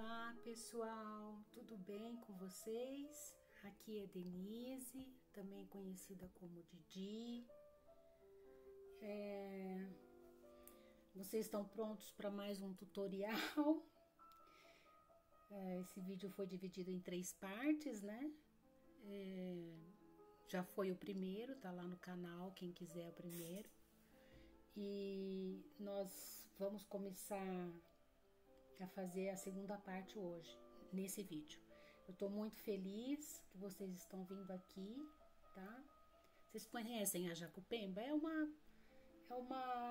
Olá pessoal, tudo bem com vocês? Aqui é Denise, também conhecida como Didi. Vocês estão prontos para mais um tutorial? Esse vídeo foi dividido em 3 partes, né? Já foi o primeiro, tá lá no canal, quem quiser o primeiro. E nós vamos começar a fazer a segunda parte hoje, nesse vídeo. Eu tô muito feliz que vocês estão vindo aqui, tá? Vocês conhecem a jacupemba? É uma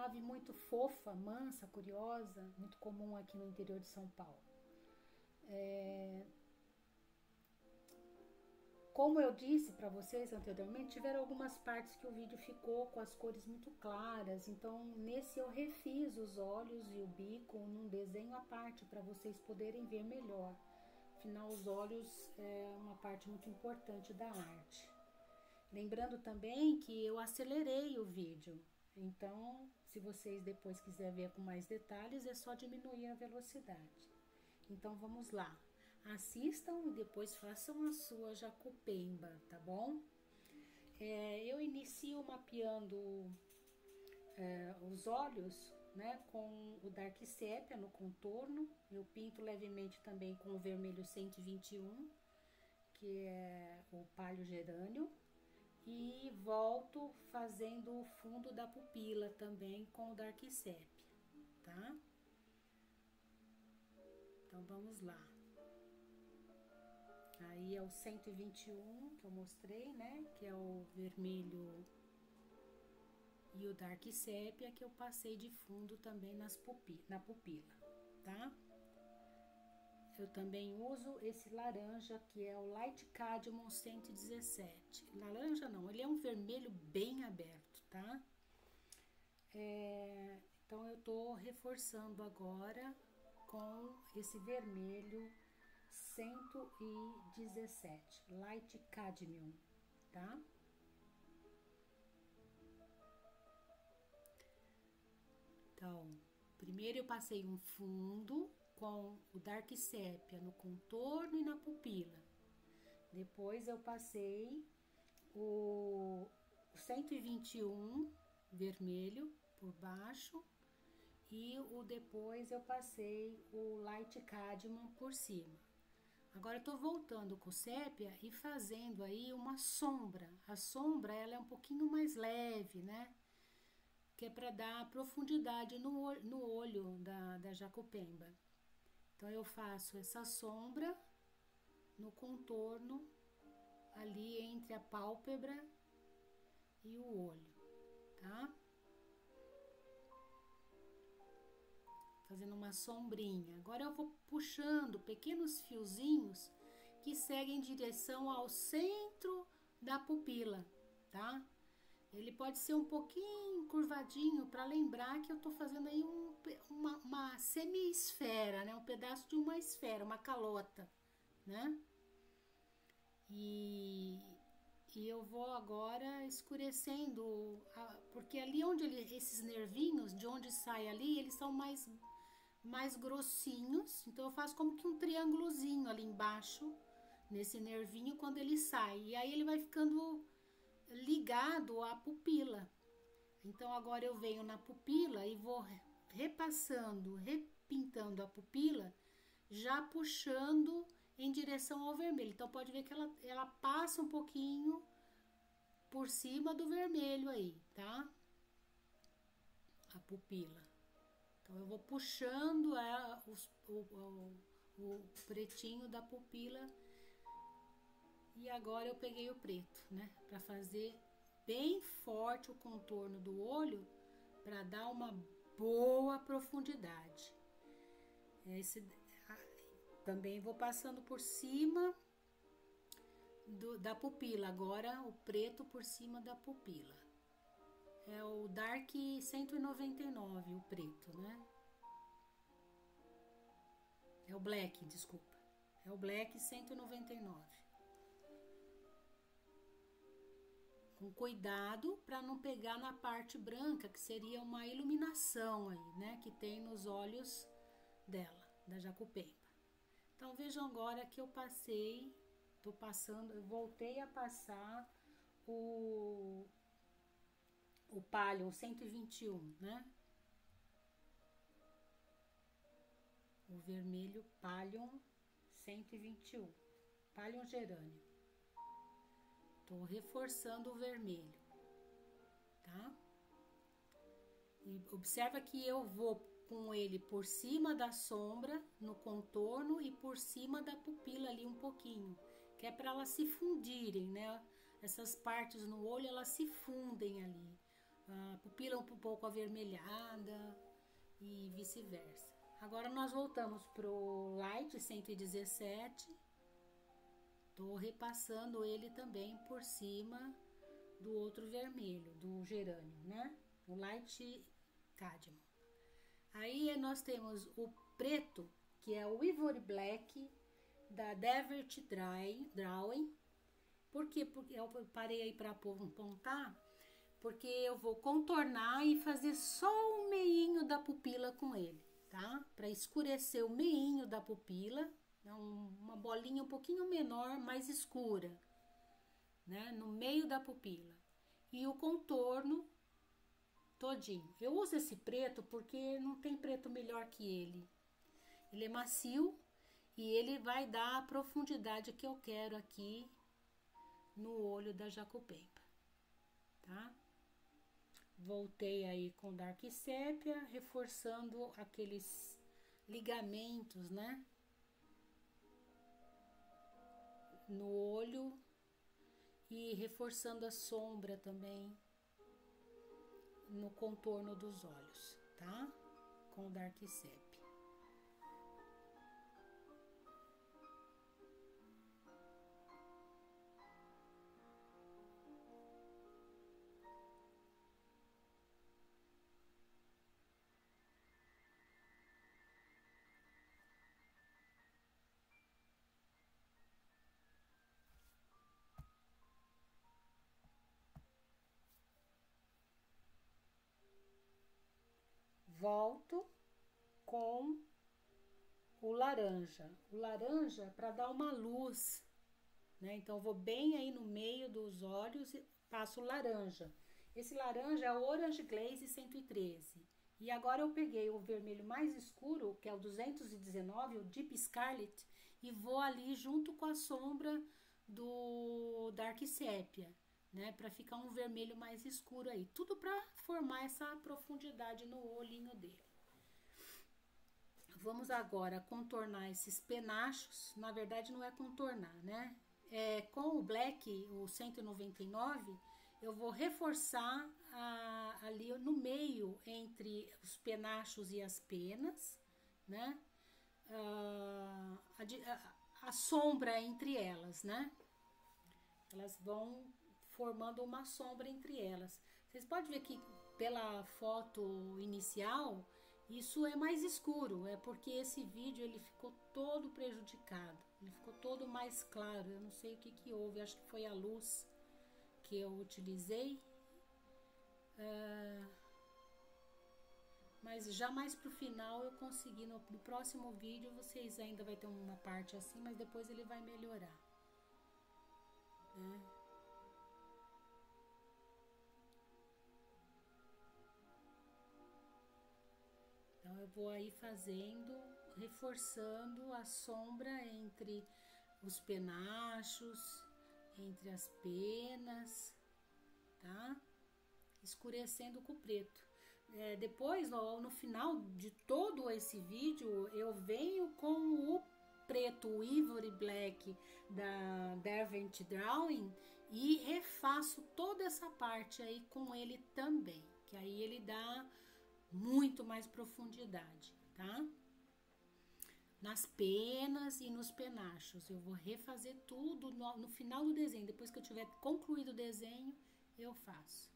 ave muito fofa, mansa, curiosa, muito comum aqui no interior de São Paulo. Como eu disse para vocês anteriormente, tiveram algumas partes que o vídeo ficou com as cores muito claras, então nesse eu refiz os olhos e o bico num desenho à parte para vocês poderem ver melhor. Afinal, os olhos é uma parte muito importante da arte. Lembrando também que eu acelerei o vídeo, então se vocês depois quiserem ver com mais detalhes, é só diminuir a velocidade. Então vamos lá. Assistam e depois façam a sua jacupemba, tá bom? Eu inicio mapeando os olhos, né, com o Dark Sépia no contorno. Eu pinto levemente também com o vermelho 121, que é o palho gerânio. E volto fazendo o fundo da pupila também com o Dark Sépia, tá? Então vamos lá. Aí é o 121 que eu mostrei, né? Que é o vermelho e o Dark Sépia que eu passei de fundo também na pupila, tá? Eu também uso esse laranja que é o Light Cadmium 117. Laranja não, ele é um vermelho bem aberto, tá? Então eu tô reforçando agora com esse vermelho 117, Light Cadmium, tá? Então, primeiro eu passei um fundo com o Dark Sépia no contorno e na pupila. Depois eu passei o 121 vermelho por baixo e depois eu passei o Light Cadmium por cima. Agora eu tô voltando com o sépia e fazendo aí uma sombra. A sombra, ela é um pouquinho mais leve, né? Que é para dar profundidade no olho da jacupemba. Então eu faço essa sombra no contorno ali entre a pálpebra e o olho, tá? Fazendo uma sombrinha. Agora eu vou puxando pequenos fiozinhos que seguem em direção ao centro da pupila, tá? Ele pode ser um pouquinho curvadinho para lembrar que eu tô fazendo aí uma semi-esfera, né? Um pedaço de uma esfera, uma calota, né? E eu vou agora escurecendo, porque ali onde esses nervinhos, de onde sai ali, eles são mais grossinhos, então eu faço como que um triângulozinho ali embaixo, nesse nervinho, quando ele sai, e aí ele vai ficando ligado à pupila. Então agora eu venho na pupila e vou repassando, repintando a pupila, já puxando em direção ao vermelho. Então pode ver que ela passa um pouquinho por cima do vermelho aí, tá? A pupila. Então eu vou puxando o pretinho da pupila. E agora eu peguei o preto, né? Pra fazer bem forte o contorno do olho, para dar uma boa profundidade. Também vou passando por cima da pupila, agora o preto por cima da pupila. É o Dark 199, o preto, né? É o Black, desculpa. É o Black 199. Com cuidado para não pegar na parte branca, que seria uma iluminação aí, né? Que tem nos olhos dela, da jacupemba. Então, vejam agora que eu passei, tô passando, eu voltei a passar o Palium 121, né? O vermelho Palium 121, Palium gerânio. Tô reforçando o vermelho, tá? E observa que eu vou com ele por cima da sombra, no contorno e por cima da pupila ali um pouquinho, que é para elas se fundirem, né? Essas partes no olho, elas se fundem ali. A pupila um pouco avermelhada e vice-versa. Agora nós voltamos pro Light 117. Tô repassando ele também por cima do outro vermelho, do gerânio, né? O Light Cadmium. Aí nós temos o preto, que é o Ivory Black da Devert Drawing. Por quê? Porque eu parei aí para apontar, porque eu vou contornar e fazer só o meinho da pupila com ele, tá? Para escurecer o meinho da pupila, uma bolinha um pouquinho menor, mais escura, né? No meio da pupila. E o contorno todinho. Eu uso esse preto porque não tem preto melhor que ele. Ele é macio e ele vai dar a profundidade que eu quero aqui no olho da Jacupemba, tá? Voltei aí com Dark Sépia, reforçando aqueles ligamentos, né? No olho e reforçando a sombra também no contorno dos olhos, tá? Com Dark Sépia. Volto com o laranja. O laranja para dar uma luz, né? Então, eu vou bem aí no meio dos olhos e passo o laranja. Esse laranja é o Orange Glaze 113. E agora eu peguei o vermelho mais escuro, que é o 219, o Deep Scarlet, e vou ali junto com a sombra do Dark Sépia, né? Para ficar um vermelho mais escuro aí. Tudo para formar essa profundidade no olhinho dele. Vamos agora contornar esses penachos. Na verdade, não é contornar, né? Com o Black, o 199, eu vou reforçar ali no meio entre os penachos e as penas, né? A sombra entre elas, né? Elas vão formando uma sombra entre elas. Vocês podem ver que pela foto inicial, isso é mais escuro, é porque esse vídeo ele ficou todo prejudicado, ele ficou todo mais claro, eu não sei o que houve, acho que foi a luz que eu utilizei, mas já mais pro final eu consegui, no próximo vídeo vocês ainda vai ter uma parte assim, mas depois ele vai melhorar, né? Então, eu vou aí fazendo, reforçando a sombra entre os penachos, entre as penas, tá? Escurecendo com o preto. Depois, no final de todo esse vídeo, eu venho com o preto, o Ivory Black da Devent Drawing e refaço toda essa parte aí com ele também, que aí ele dá muito mais profundidade, tá? Nas penas e nos penachos. Eu vou refazer tudo no final do desenho. Depois que eu tiver concluído o desenho, eu faço.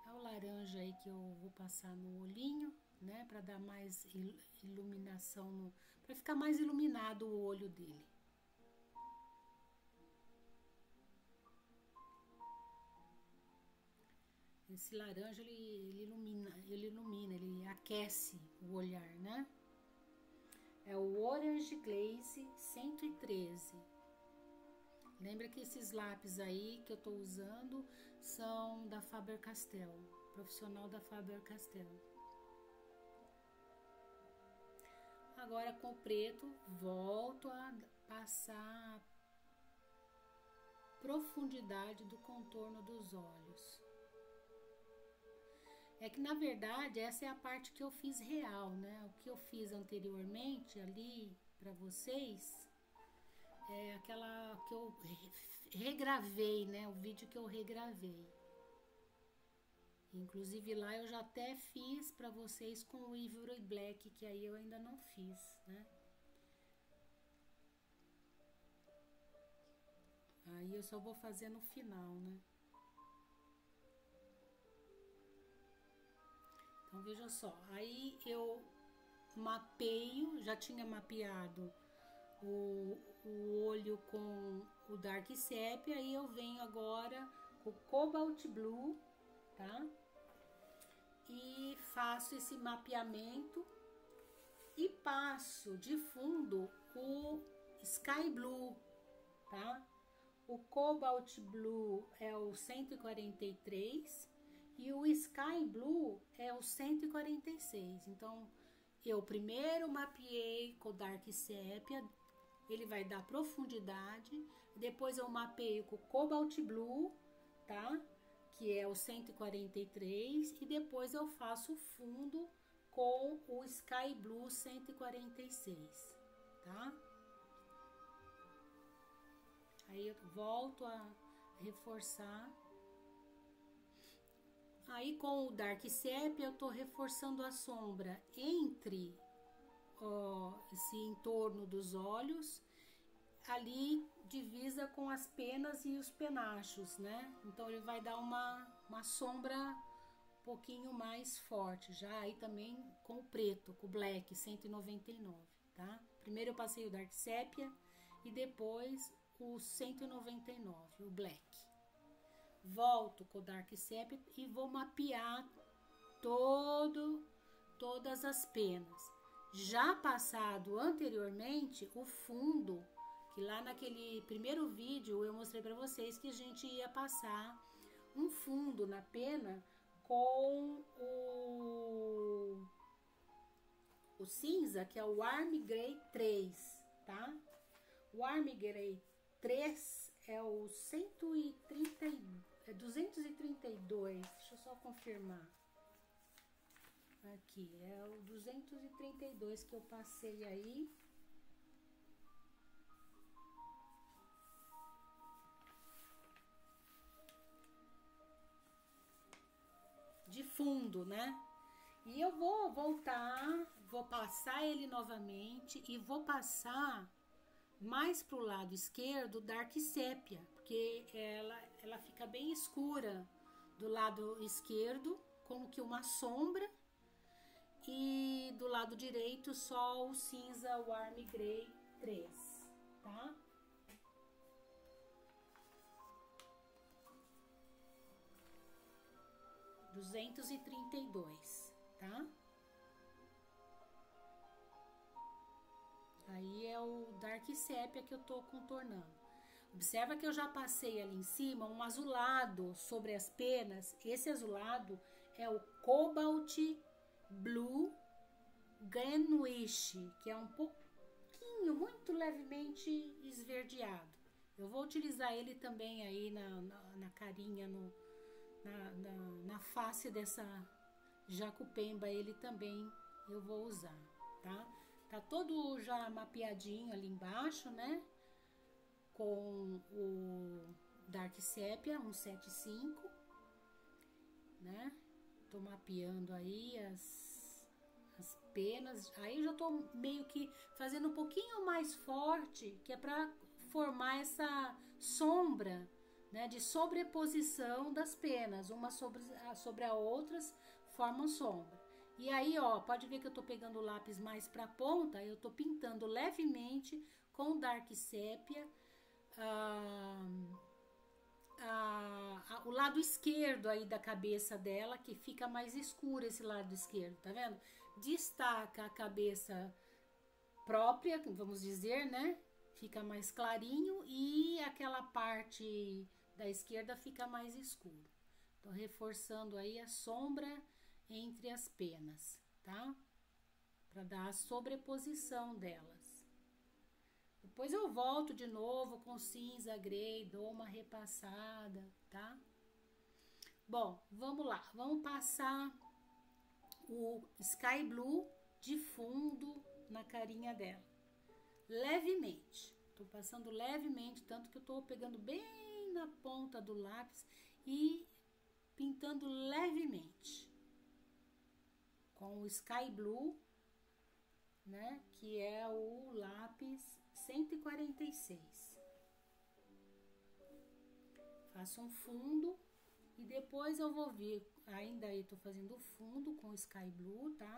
É o laranja aí que eu vou passar no olhinho, né? Para dar mais iluminação, para ficar mais iluminado o olho dele. Esse laranja, ele ilumina, ele aquece o olhar, né? É o Orange Glaze 113. Lembra que esses lápis aí que eu tô usando são da Faber-Castell, profissional da Faber-Castell. Agora com o preto, volto a passar a profundidade do contorno dos olhos. É que na verdade essa é a parte que eu fiz real, né? O que eu fiz anteriormente ali para vocês é aquela que eu regravei, né? O vídeo que eu regravei. Inclusive lá eu já até fiz para vocês com o Ivory Black, que aí eu ainda não fiz, né? Aí eu só vou fazer no final, né? Então veja só, aí eu mapeio, já tinha mapeado o olho com o Dark Sepia, aí eu venho agora com o Cobalt Blue, tá? E faço esse mapeamento e passo de fundo o Sky Blue, tá? O Cobalt Blue é o 143 e o Sky Blue é o 146. Então, eu primeiro mapeei com o Dark Sepia, ele vai dar profundidade. Depois eu mapeio com o Cobalt Blue, tá? Que é o 143. E depois eu faço o fundo com o Sky Blue 146, tá? Aí eu volto a reforçar. Aí com o Dark Sepia eu tô reforçando a sombra entre esse entorno dos olhos, ali divisa com as penas e os penachos, né? Então ele vai dar uma sombra um pouquinho mais forte, já aí também com o preto, com o Black 199, tá? Primeiro eu passei o Dark Sepia e depois o 199, o Black. Volto com o Dark Sepia e vou mapear todas as penas. Já passado anteriormente o fundo, que lá naquele primeiro vídeo eu mostrei para vocês que a gente ia passar um fundo na pena com o cinza, que é o Warm Grey 3, tá? O Warm Grey 3 é o 232, deixa eu só confirmar. Aqui, é o 232 que eu passei aí. De fundo, né? E eu vou voltar, vou passar ele novamente e vou passar mais pro lado esquerdo Dark Sepia, porque ela fica bem escura do lado esquerdo, como que uma sombra, e do lado direito só o cinza Warm Grey 3, tá? (232), tá? Aí é o Dark Sepia que eu tô contornando. Observa que eu já passei ali em cima um azulado sobre as penas. Esse azulado é o Cobalt Blue Greenwich, que é um pouquinho, muito levemente esverdeado. Eu vou utilizar ele também aí na carinha, na face dessa jacupemba, ele também eu vou usar, tá? Tá todo já mapeadinho ali embaixo, né? Com o Dark Sepia 175, né? Tô mapeando aí as penas. Aí eu já tô meio que fazendo um pouquinho mais forte, que é pra formar essa sombra, né? De sobreposição das penas, uma sobre a outras, formam sombra. E aí, ó, pode ver que eu tô pegando o lápis mais pra ponta, eu tô pintando levemente com o Dark Sepia o lado esquerdo aí da cabeça dela, que fica mais escuro esse lado esquerdo, tá vendo? Destaca a cabeça própria, vamos dizer, né? Fica mais clarinho e aquela parte da esquerda fica mais escuro. Tô reforçando aí a sombra entre as penas, tá? Para dar a sobreposição delas. Depois eu volto de novo com cinza, grey, dou uma repassada, tá? Bom, vamos lá. Vamos passar o Sky Blue de fundo na carinha dela. Levemente. Tô passando levemente, tanto que eu tô pegando bem na ponta do lápis e pintando levemente. Com o Sky Blue, né? Que é o lápis 146. Faço um fundo e depois eu vou vir, ainda aí tô fazendo o fundo com o Sky Blue, tá?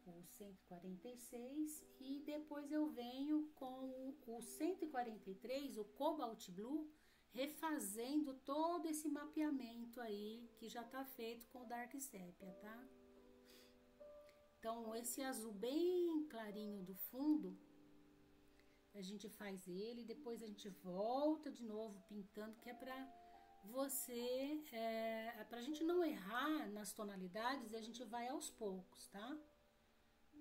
O 146 e depois eu venho com o 143, o Cobalt Blue, refazendo todo esse mapeamento aí que já tá feito com o Dark Sepia, tá? Então, esse azul bem clarinho do fundo, a gente faz ele, depois a gente volta de novo pintando, que é pra você, pra gente não errar nas tonalidades, a gente vai aos poucos, tá?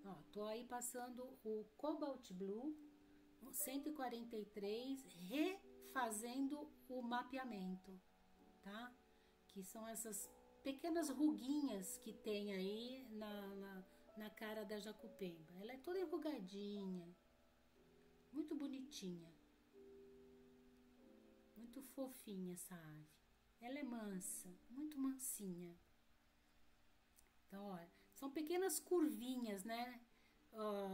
Ó, tô aí passando o Cobalt Blue 143, refazendo o mapeamento, tá? Que são essas pequenas ruguinhas que tem aí na cara da Jacupemba. Ela é toda enrugadinha, muito bonitinha, muito fofinha essa ave. Ela é mansa, muito mansinha. Então, olha, são pequenas curvinhas, né?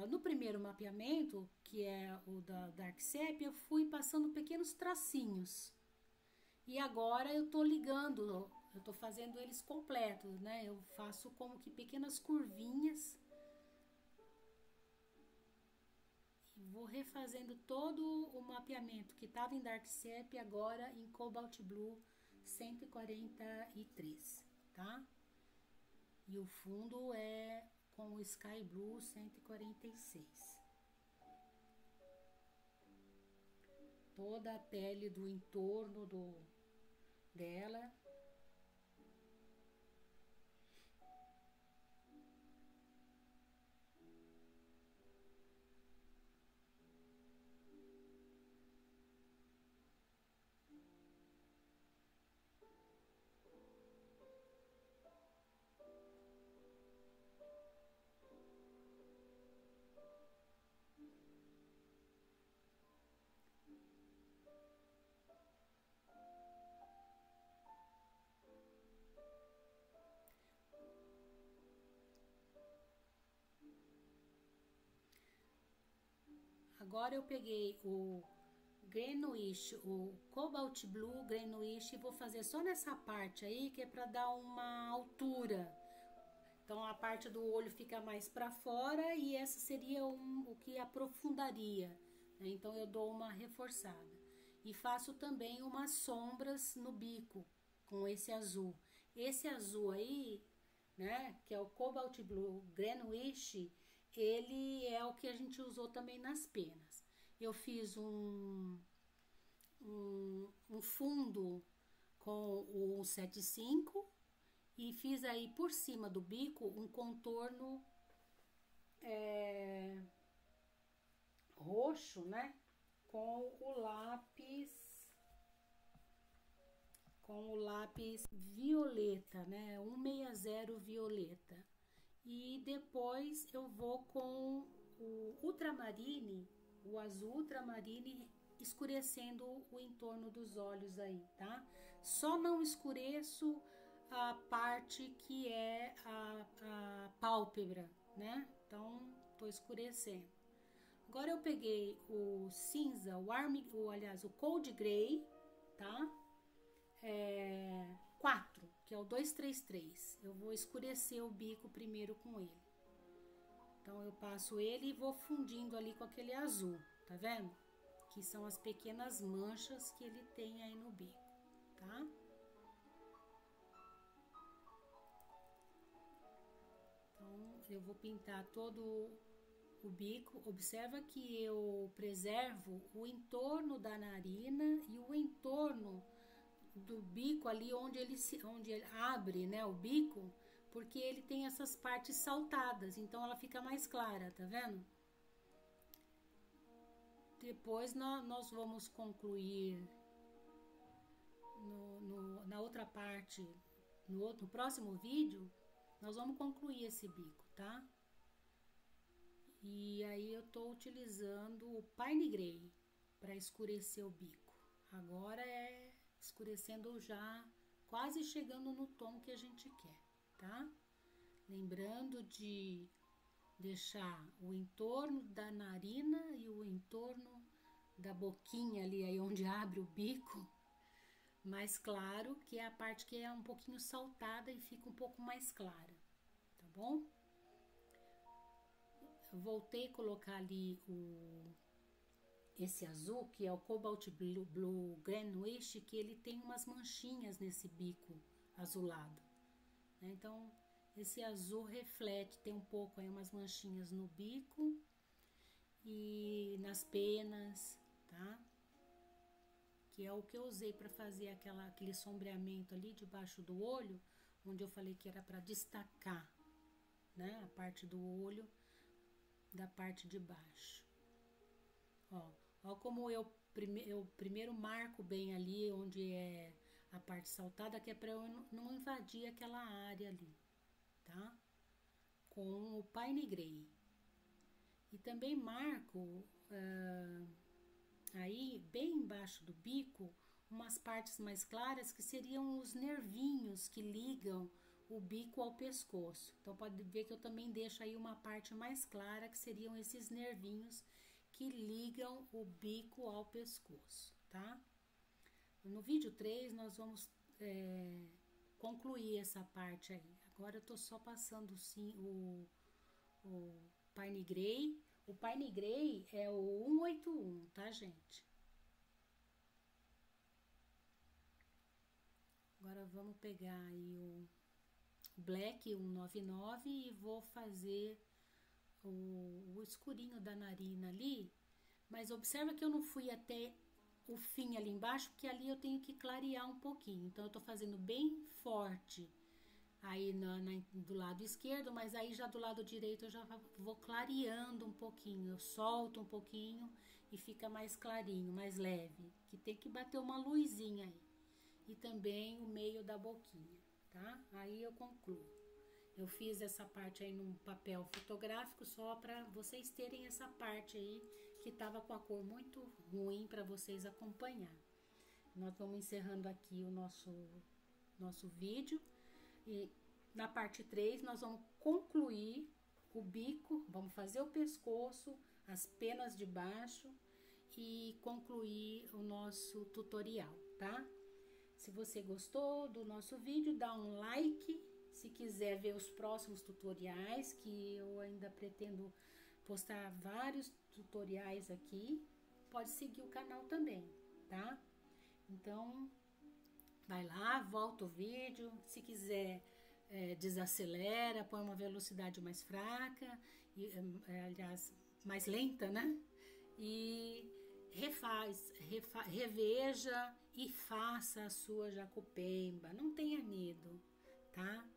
No primeiro mapeamento, que é o da Dark Sepia, eu fui passando pequenos tracinhos. E agora eu tô ligando, eu tô fazendo eles completos, né? Eu faço como que pequenas curvinhas. E vou refazendo todo o mapeamento que estava em Dark Sepia, agora em Cobalt Blue 143, tá? E o fundo é com o Sky Blue 146. Toda a pele do entorno dela. Agora eu peguei o Greenwich, o Cobalt Blue Greenwich, e vou fazer só nessa parte aí, que é para dar uma altura. Então a parte do olho fica mais para fora e essa seria o que aprofundaria, né? Então eu dou uma reforçada. E faço também umas sombras no bico com esse azul. Esse azul aí, né, que é o Cobalt Blue Greenwich, ele é o que a gente usou também nas penas. Eu fiz um fundo com o 75 e fiz aí por cima do bico um contorno roxo, né? Com o lápis violeta, né? 160 violeta. E depois eu vou com o ultramarine, o azul ultramarine, escurecendo o entorno dos olhos aí, tá? Só não escureço a parte que é a pálpebra, né? Então, tô escurecendo. Agora eu peguei o cinza, o Cold Grey, tá? 4, que é o 233. Eu vou escurecer o bico primeiro com ele. Então, eu passo ele e vou fundindo ali com aquele azul, tá vendo? Que são as pequenas manchas que ele tem aí no bico, tá? Então, eu vou pintar todo o bico, observa que eu preservo o entorno da narina e o entorno do bico ali onde ele abre, né, o bico, porque ele tem essas partes saltadas, então ela fica mais clara, tá vendo? Depois nós vamos concluir na outra parte, no próximo vídeo, nós vamos concluir esse bico, tá? E aí eu tô utilizando o Pine Grey para escurecer o bico. Agora é escurecendo já, quase chegando no tom que a gente quer, tá? Lembrando de deixar o entorno da narina e o entorno da boquinha ali, aí onde abre o bico, mais claro, que é a parte que é um pouquinho saltada e fica um pouco mais clara, tá bom? Eu voltei a colocar ali esse azul, que é o Cobalt Blue Greenwich, que ele tem umas manchinhas nesse bico azulado, né? Então, esse azul reflete, tem um pouco aí umas manchinhas no bico e nas penas, tá? Que é o que eu usei para fazer aquele sombreamento ali debaixo do olho, onde eu falei que era para destacar, né, a parte do olho da parte de baixo. Ó como eu primeiro marco bem ali onde é a parte saltada, que é para eu não invadir aquela área ali, tá? Com o Pine Grey. E também marco aí bem embaixo do bico umas partes mais claras que seriam os nervinhos que ligam o bico ao pescoço. Então pode ver que eu também deixo aí uma parte mais clara, que seriam esses nervinhos que ligam o bico ao pescoço, tá? No vídeo 3 nós vamos concluir essa parte aí. Agora eu tô só passando sim o Pine Grey. O Pine Grey é o 181, tá, gente? Agora vamos pegar aí o Black 199 e vou fazer o escurinho da narina ali. Mas observa que eu não fui até o fim ali embaixo, porque ali eu tenho que clarear um pouquinho. Então eu tô fazendo bem forte aí do lado esquerdo, mas aí já do lado direito eu já vou clareando um pouquinho. Eu solto um pouquinho e fica mais clarinho, mais leve, que tem que bater uma luzinha aí. E também o meio da boquinha, tá? Aí eu concluo. Eu fiz essa parte aí num papel fotográfico só para vocês terem essa parte aí que tava com a cor muito ruim para vocês acompanhar. Nós vamos encerrando aqui o nosso vídeo. E na parte 3 nós vamos concluir o bico, vamos fazer o pescoço, as penas de baixo e concluir o nosso tutorial, tá? Se você gostou do nosso vídeo, dá um like. Se quiser ver os próximos tutoriais, que eu ainda pretendo postar vários tutoriais aqui, pode seguir o canal também, tá? Então, vai lá, volta o vídeo. Se quiser, desacelera, põe uma velocidade mais fraca, aliás, mais lenta, né? E reveja e faça a sua jacupemba. Não tenha medo, tá?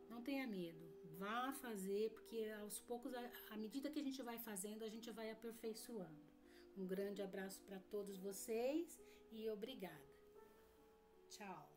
Não tenha medo. Vá fazer, porque aos poucos, à medida que a gente vai fazendo, a gente vai aperfeiçoando. Um grande abraço para todos vocês e obrigada. Tchau.